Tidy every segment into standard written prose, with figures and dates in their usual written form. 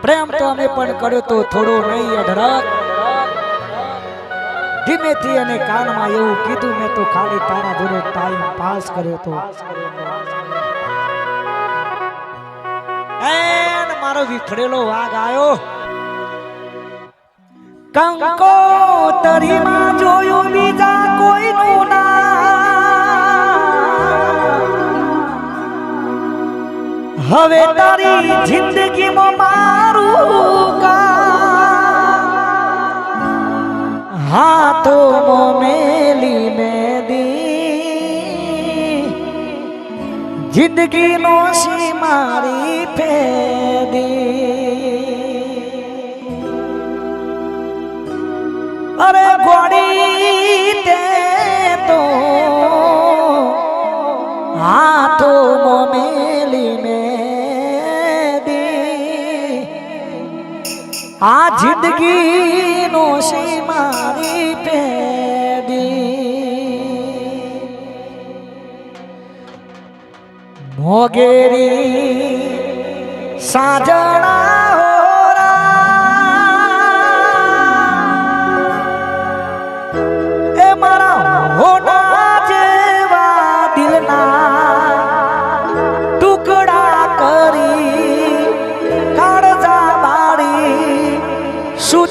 પ્રેમ તો અમે પણ કર્યો તો થોડો નહીં અઢળક ધીમેથી અને કાનમાં એવું કીધું મેં તો ખાલી તારા જોડે ટાઈમ પાસ કર્યો તો એન મારો વિખરેલો વાઘ આયો કંકોતરીમાં જોયું બીજા કોઈનું ના હવે તારી જિંદગીમાં મારું કામ હાથોમાં મેલી મેદી જિંદગીનો સી મારી ફેદી અરે ગોડી તે તો હાથોમાં મેલી મેદી આ જિંદગીનો સી મારી ફેદી મોગેરી સાજણા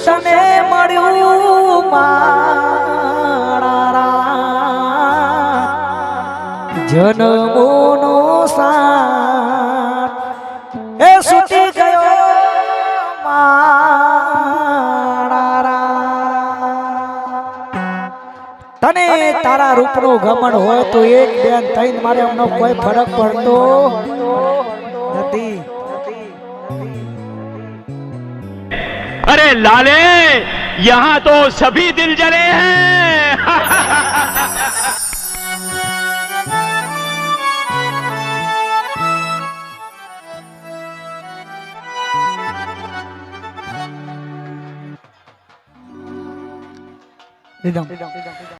તને મળ્યું મારા જન્મોનો સાથ એ સુતી ગયો મારા તને તારા રૂપનો ઘમંડ હોય તો એક બેન થઈને મારે એમનો કોઈ ફરક પડતો નથી। अरे लाले यहाँ तो सभी दिल जले हैं। रिदम